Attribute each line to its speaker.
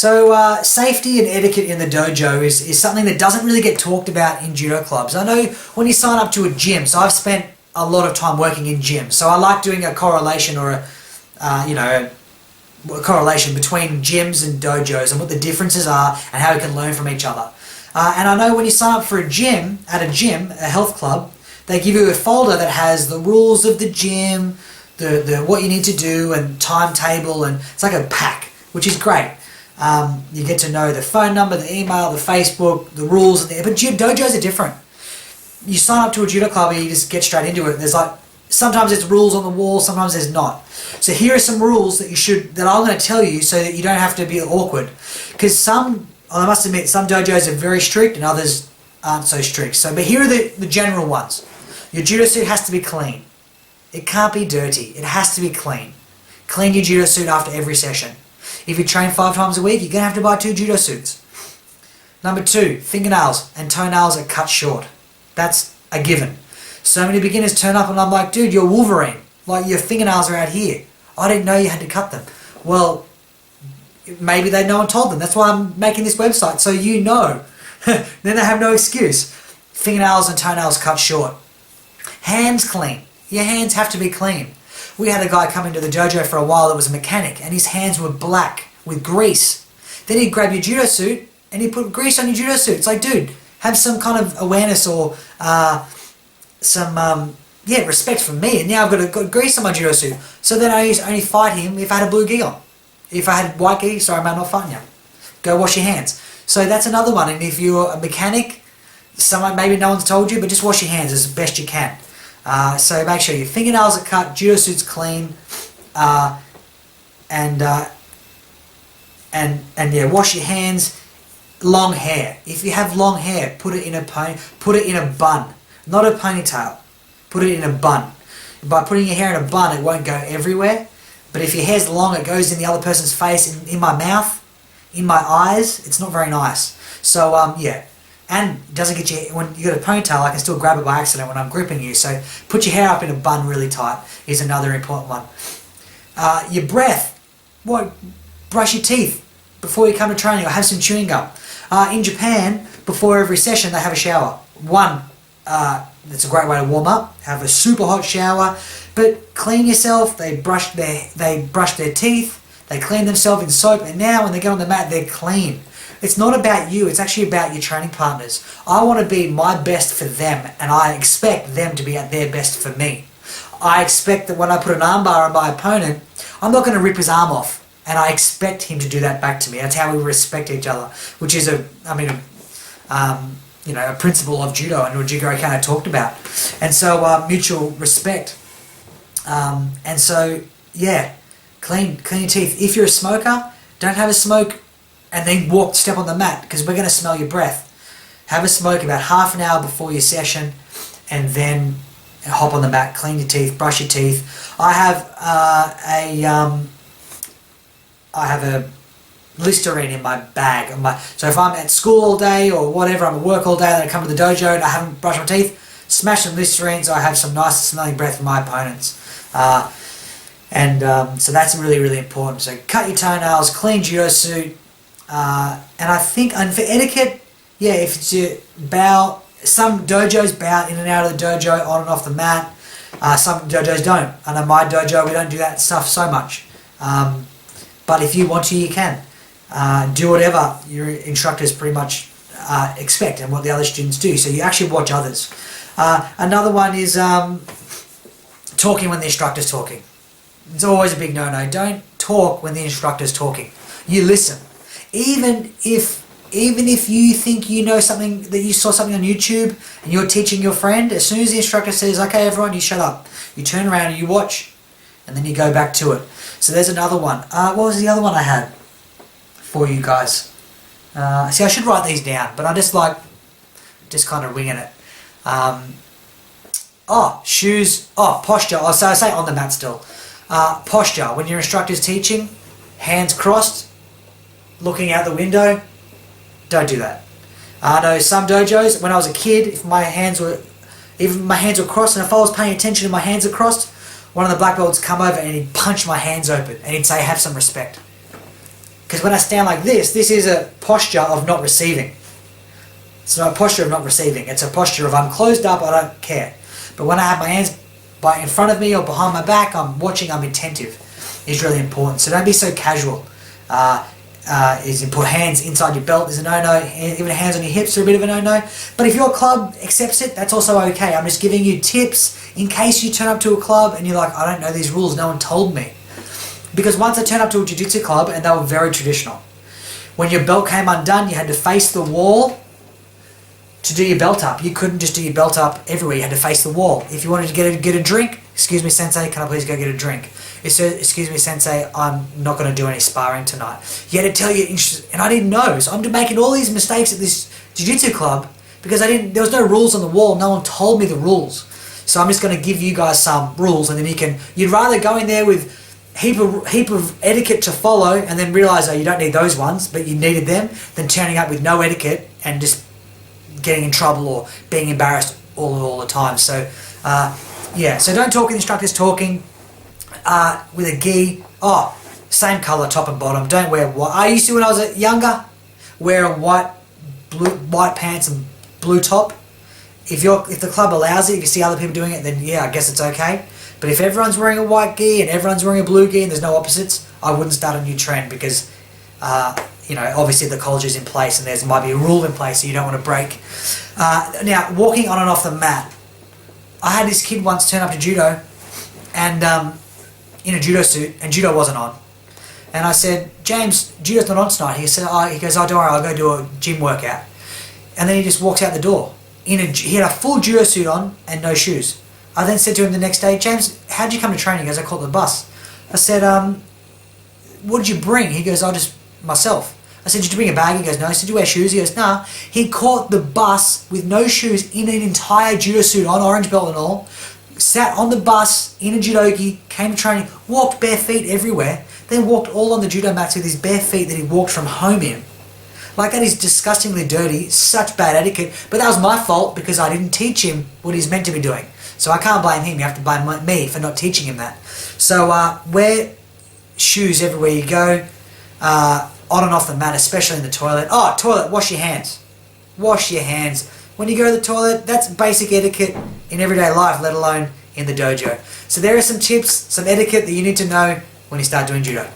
Speaker 1: So safety and etiquette in the dojo is something that doesn't really get talked about in judo clubs. I know when you sign up to a gym, so I've spent a lot of time working in gyms, so I like doing a correlation or a correlation between gyms and dojos and what the differences are and how we can learn from each other. And I know when you sign up for a gym, a health club, they give you a folder that has the rules of the gym, the what you need to do and timetable, and it's like a pack, which is great. You get to know the phone number, the email, the Facebook, the rules, but dojos are different. You sign up to a judo club and you just get straight into it. There's sometimes there's rules on the wall, sometimes there's not. So here are some rules that I'm going to tell you so that you don't have to be awkward. Because I must admit, some dojos are very strict and others aren't so strict. But here are the general ones. Your judo suit has to be clean. It can't be dirty. It has to be clean. Clean your judo suit after every session. If you train 5 times a week, you're going to have to buy 2 judo suits. Number 2, fingernails and toenails are cut short. That's a given. So many beginners turn up and I'm like, dude, you're Wolverine. Like, your fingernails are out here. I didn't know you had to cut them. Well, maybe no one told them. That's why I'm making this website, so you know. Then they have no excuse. Fingernails and toenails cut short. Hands clean. Your hands have to be clean. We had a guy come into the dojo for a while that was a mechanic, and his hands were black with grease. Then he'd grab your judo suit and he'd put grease on your judo suit. It's like, dude, have some kind of awareness or respect for me. And now I've got grease on my judo suit. So then I only fight him if I had a blue gi on. If I had white gi, sorry, I'm not fighting you. Go wash your hands. So that's another one. And if you're a mechanic, maybe no one's told you, but just wash your hands as best you can. So make sure your fingernails are cut, judo suit's clean, wash your hands. Long hair. If you have long hair, put it in a bun, not a ponytail. Put it in a bun. By putting your hair in a bun, it won't go everywhere. But if your hair's long, it goes in the other person's face, in my mouth, in my eyes. It's not very nice. So and it doesn't get you, when you got a ponytail, I can still grab it by accident when I'm gripping you. So put your hair up in a bun really tight is another important one. Your breath. Brush your teeth before you come to training or have some chewing gum. In Japan, before every session, they have a shower. That's a great way to warm up. Have a super hot shower, but clean yourself. They brush their teeth. They clean themselves in soap, and now when they get on the mat, they're clean. It's not about you, it's actually about your training partners. I want to be my best for them, and I expect them to be at their best for me. I expect that when I put an armbar on my opponent, I'm not going to rip his arm off, and I expect him to do that back to me. That's how we respect each other, which is a principle of judo, and what Jigoro kind of talked about. And so mutual respect. Clean your teeth. If you're a smoker, don't have a smoke and then step on the mat, because we're going to smell your breath. Have a smoke about half an hour before your session, and then hop on the mat, clean your teeth, brush your teeth. I have a Listerine in my bag. So if I'm at school all day or whatever, I'm at work all day, then I come to the dojo and I haven't brushed my teeth, smash some Listerine so I have some nice smelling breath for my opponents. So that's really, really important. So cut your toenails, clean judo suit, and I think, and for etiquette, if it's your bow, some dojos bow in and out of the dojo, on and off the mat. Some dojos don't. I know my dojo, we don't do that stuff so much. But if you want to, you can. Do whatever your instructors pretty much expect and what the other students do. So you actually watch others. Another one is talking when the instructor's talking. It's always a big no-no. Don't talk when the instructor's talking. You listen. Even if you think you know something, that you saw something on YouTube and you're teaching your friend, as soon as the instructor says, okay everyone, you shut up, you turn around and you watch, and then you go back to it. So there's another one. What was the other one I had for you guys? See, I should write these down, but I just kind of winging it. Shoes. Posture. So I say on the mat still. Posture. When your instructor's teaching, hands crossed, looking out the window, don't do that. I know some dojos, when I was a kid, if my hands were crossed, and if I was paying attention and my hands are crossed, one of the black belts would come over and he'd punch my hands open and he'd say, have some respect. Because when I stand like this is a posture of not receiving. It's not a posture of not receiving. It's a posture of I'm closed up, I don't care. But when I have my hands in front of me or behind my back, I'm watching, I'm attentive. Is really important. So don't be so casual. Is you put hands inside your belt is a no-no. Even hands on your hips are a bit of a no-no. But if your club accepts it, that's also okay. I'm just giving you tips in case you turn up to a club and you're like, I don't know these rules, no one told me. Because once I turned up to a jiu-jitsu club and they were very traditional. When your belt came undone, you had to face the wall to do your belt up. You couldn't just do your belt up everywhere. You had to face the wall. If you wanted to get a drink, excuse me, sensei, can I please go get a drink? It said, excuse me, sensei, I'm not going to do any sparring tonight. You had to tell you, and I didn't know. So I'm making all these mistakes at this jiu-jitsu club because there was no rules on the wall. No one told me the rules. So I'm just going to give you guys some rules, and then you'd rather go in there with heap of etiquette to follow and then realize, oh, you don't need those ones, but you needed them, than turning up with no etiquette and just getting in trouble or being embarrassed all the time. So yeah, so don't talk in the instructor's talking with a gi. Oh, same color top and bottom. Don't wear white. I used to, when I was younger, wear a white pants and blue top. If the club allows it, if you see other people doing it, then yeah, I guess it's okay. But if everyone's wearing a white gi and everyone's wearing a blue gi and there's no opposites, I wouldn't start a new trend because obviously the culture is in place and there might be a rule in place so you don't want to break. Now, walking on and off the mat. I had this kid once turn up to judo and in a judo suit, and judo wasn't on. And I said, James, judo's not on tonight. He goes, oh, don't worry, I'll go do a gym workout. And then he just walks out the door. He had a full judo suit on and no shoes. I then said to him the next day, James, how'd you come to training? He goes, I caught the bus. I said, what did you bring? He goes, just myself. I said, did you bring a bag? He goes, no. I said, did you wear shoes? He goes, nah. He caught the bus with no shoes in an entire judo suit on, orange belt and all, sat on the bus in a judogi, came to training, walked bare feet everywhere, then walked all on the judo mats with his bare feet that he walked from home in. Like, that is disgustingly dirty, such bad etiquette, but that was my fault because I didn't teach him what he's meant to be doing. So I can't blame him, you have to blame me for not teaching him that. So wear shoes everywhere you go, on and off the mat, especially in the toilet. Oh, toilet, wash your hands. Wash your hands. When you go to the toilet, that's basic etiquette in everyday life, let alone in the dojo. So there are some tips, some etiquette that you need to know when you start doing judo.